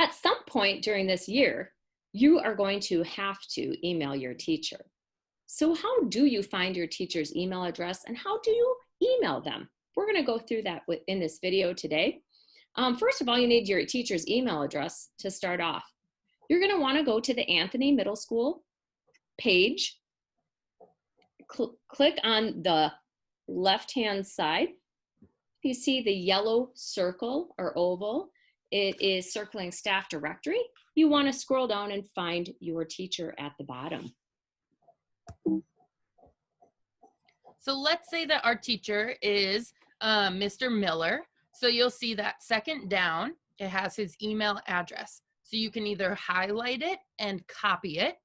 At some point during this year, you are going to have to email your teacher. So how do you find your teacher's email address and how do you email them? We're going to go through that in this video today. First of all, you need your teacher's email address to start off. You're going to want to go to the Anthony Middle School page. Click on the left-hand side. You see the yellow circle or oval. It is circling staff directory. You want to scroll down and find your teacher at the bottom. So let's say that our teacher is Mr. Miller. So you'll see that second down, it has his email address. So you can either highlight it and copy it,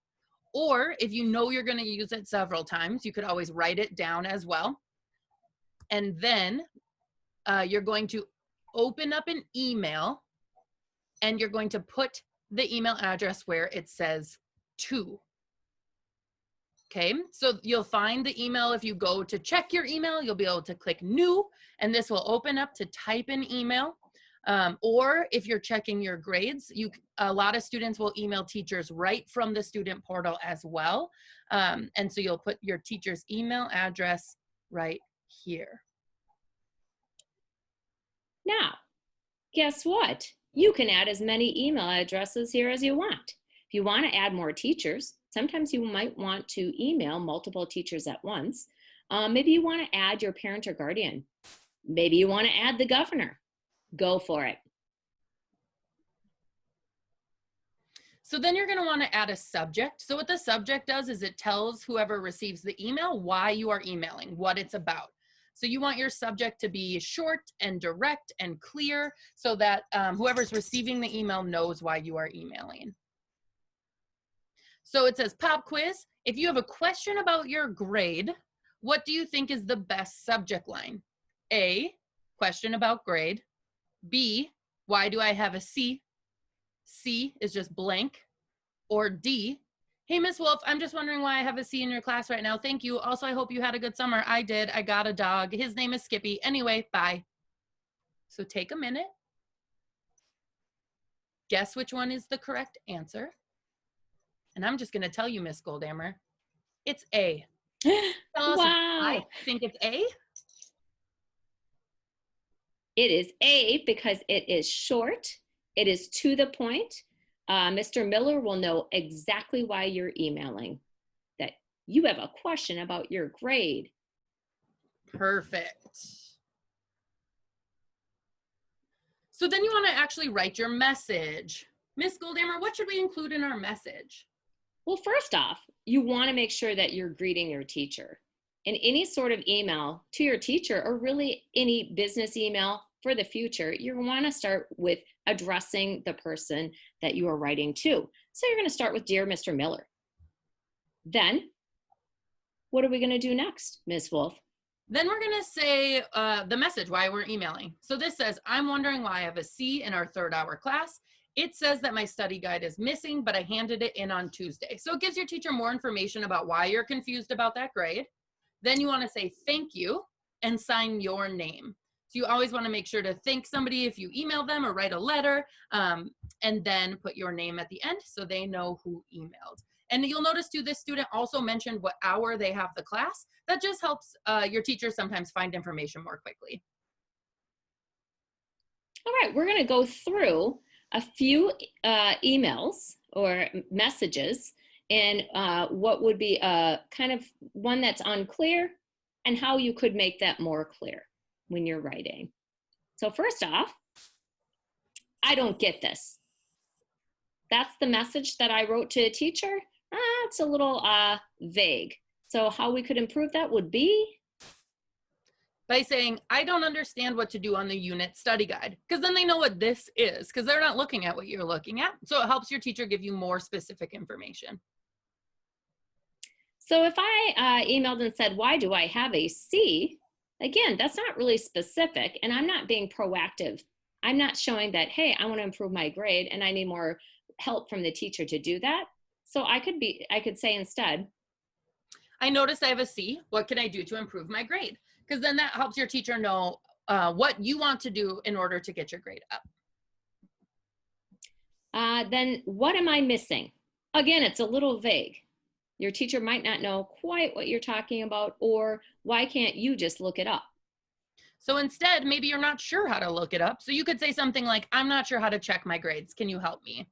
or if you know you're going to use it several times, you could always write it down as well. And then you're going to open up an email and you're going to put the email address where it says to. Okay, so you'll find the email. If you go to check your email, you'll be able to click new, and this will open up to type in email. Or if you're checking your grades, a lot of students will email teachers right from the student portal as well. And so you'll put your teacher's email address right here. Now, guess what? You can add as many email addresses here as you want. If you want to add more teachers, sometimes you might want to email multiple teachers at once. Maybe you want to add your parent or guardian. Maybe you want to add the governor. Go for it. So then you're going to want to add a subject. So what the subject does is it tells whoever receives the email why you are emailing, what it's about. So you want your subject to be short and direct and clear so that whoever's receiving the email knows why you are emailing. So it says pop quiz. If you have a question about your grade, what do you think is the best subject line? A, question about grade. B, why do I have a C? C is just blank. Or D, hey, Miss Wolf, I'm just wondering why I have a C in your class right now. Thank you. Also, I hope you had a good summer. I did. I got a dog. His name is Skippy. Anyway, bye. So take a minute. Guess which one is the correct answer. And I'm just going to tell you, Miss Goldhammer, it's A. Tell us why you think it's A. It is A because it is short. It is to the point. Mr. Miller will know exactly why you're emailing, that you have a question about your grade. Perfect. So then you want to actually write your message. Miss Goldhammer, what should we include in our message? Well, first off, you want to make sure that you're greeting your teacher. In any sort of email to your teacher, or really any business email for the future, you want to start with addressing the person that you are writing to. So you're going to start with Dear Mr. Miller. Then, what are we going to do next, Ms. Wolf? Then we're going to say the message, why we're emailing. So this says, I'm wondering why I have a C in our third hour class. It says that my study guide is missing, but I handed it in on Tuesday. So it gives your teacher more information about why you're confused about that grade. Then you want to say thank you and sign your name. So you always want to make sure to thank somebody if you email them or write a letter, and then put your name at the end so they know who emailed. And you'll notice too, this student also mentioned what hour they have the class. That just helps your teacher sometimes find information more quickly. All right, we're going to go through a few emails or messages and what would be a kind of one that's unclear and how you could make that more clear when you're writing. So first off, I don't get this. That's the message that I wrote to a teacher. It's a little vague. So how we could improve that would be by saying, I don't understand what to do on the unit study guide, because then they know what this is, because they're not looking at what you're looking at. So it helps your teacher give you more specific information. So if I emailed and said, why do I have a C? Again, that's not really specific, and I'm not being proactive. I'm not showing that, hey, I want to improve my grade and I need more help from the teacher to do that. So I could say instead, I noticed I have a C. What can I do to improve my grade? Because then that helps your teacher know what you want to do in order to get your grade up. Then what am I missing? Again, it's a little vague. Your teacher might not know quite what you're talking about, or why can't you just look it up? So instead, maybe you're not sure how to look it up. So you could say something like, I'm not sure how to check my grades. Can you help me?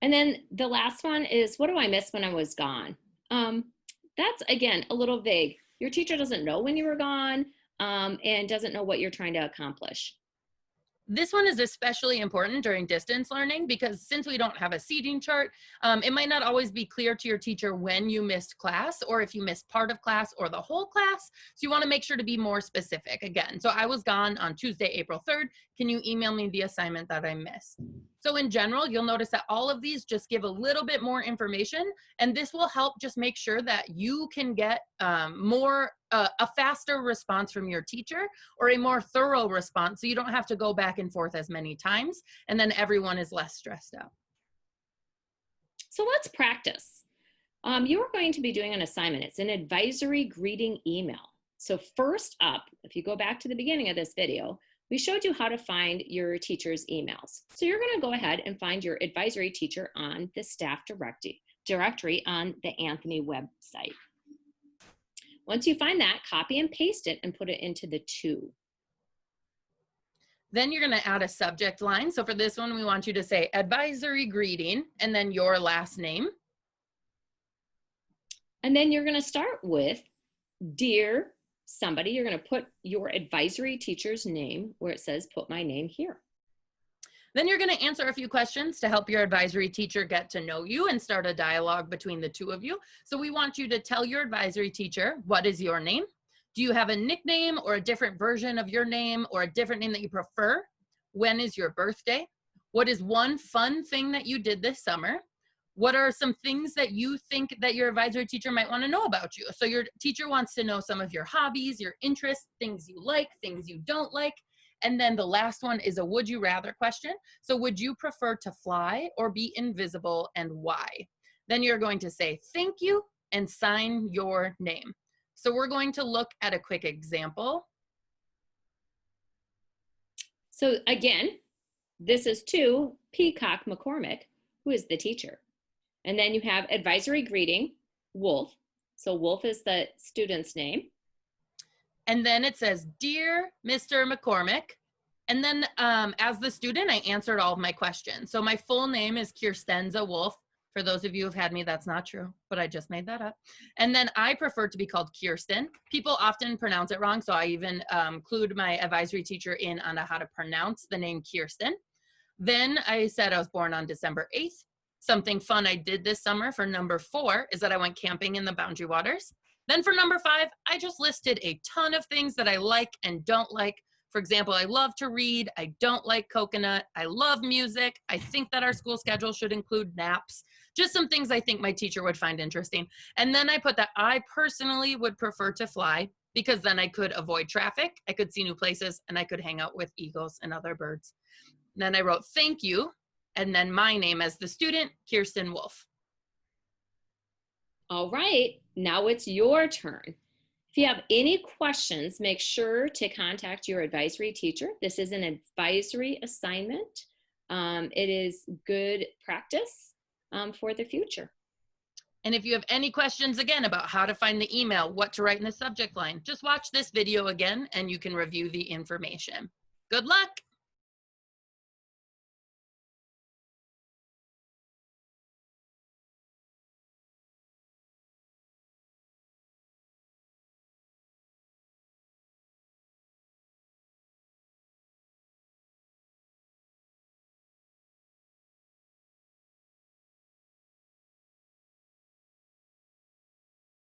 And then the last one is, what do I miss when I was gone? That's, again, a little vague. Your teacher doesn't know when you were gone and doesn't know what you're trying to accomplish. This one is especially important during distance learning because since we don't have a seating chart, it might not always be clear to your teacher when you missed class or if you missed part of class or the whole class. So you want to make sure to be more specific again. So I was gone on Tuesday, April 3rd. Can you email me the assignment that I missed? So in general, you'll notice that all of these just give a little bit more information, and this will help just make sure that you can get a faster response from your teacher or a more thorough response so you don't have to go back and forth as many times, and then everyone is less stressed out. So let's practice. You are going to be doing an assignment. It's an advisory greeting email. So first up, if you go back to the beginning of this video, we showed you how to find your teacher's emails. So you're going to go ahead and find your advisory teacher on the staff directory on the Anthony website. Once you find that, copy and paste it and put it into the to. Then you're going to add a subject line. So for this one, we want you to say advisory greeting and then your last name. And then you're going to start with dear somebody. You're going to put your advisory teacher's name where it says put my name here. Then you're going to answer a few questions to help your advisory teacher get to know you and start a dialogue between the two of you. So we want you to tell your advisory teacher, what is your name? Do you have a nickname or a different version of your name or a different name that you prefer? When is your birthday? What is one fun thing that you did this summer? What are some things that you think that your advisory teacher might want to know about you? So your teacher wants to know some of your hobbies, your interests, things you like, things you don't like. And then the last one is a would you rather question. So would you prefer to fly or be invisible and why? Then you're going to say thank you and sign your name. So we're going to look at a quick example. So again, this is to Peacock McCormick, who is the teacher. And then you have advisory greeting, Wolf. So Wolf is the student's name. And then it says, Dear Mr. McCormick. And then as the student, I answered all of my questions. So my full name is Kirstenza Wolf. For those of you who've had me, that's not true, but I just made that up. And then I prefer to be called Kirsten. People often pronounce it wrong, so I even include my advisory teacher in on how to pronounce the name Kirsten. Then I said I was born on December 8th. Something fun I did this summer for number 4 is that I went camping in the Boundary Waters. Then for number 5, I just listed a ton of things that I like and don't like. For example, I love to read. I don't like coconut. I love music. I think that our school schedule should include naps. Just some things I think my teacher would find interesting. And then I put that I personally would prefer to fly because then I could avoid traffic, I could see new places, and I could hang out with eagles and other birds. And then I wrote thank you, and then my name as the student, Kirsten Wolf. All right, now it's your turn. If you have any questions, make sure to contact your advisory teacher. This is an advisory assignment. It is good practice for the future. And if you have any questions, again, about how to find the email, what to write in the subject line, just watch this video again and you can review the information. Good luck.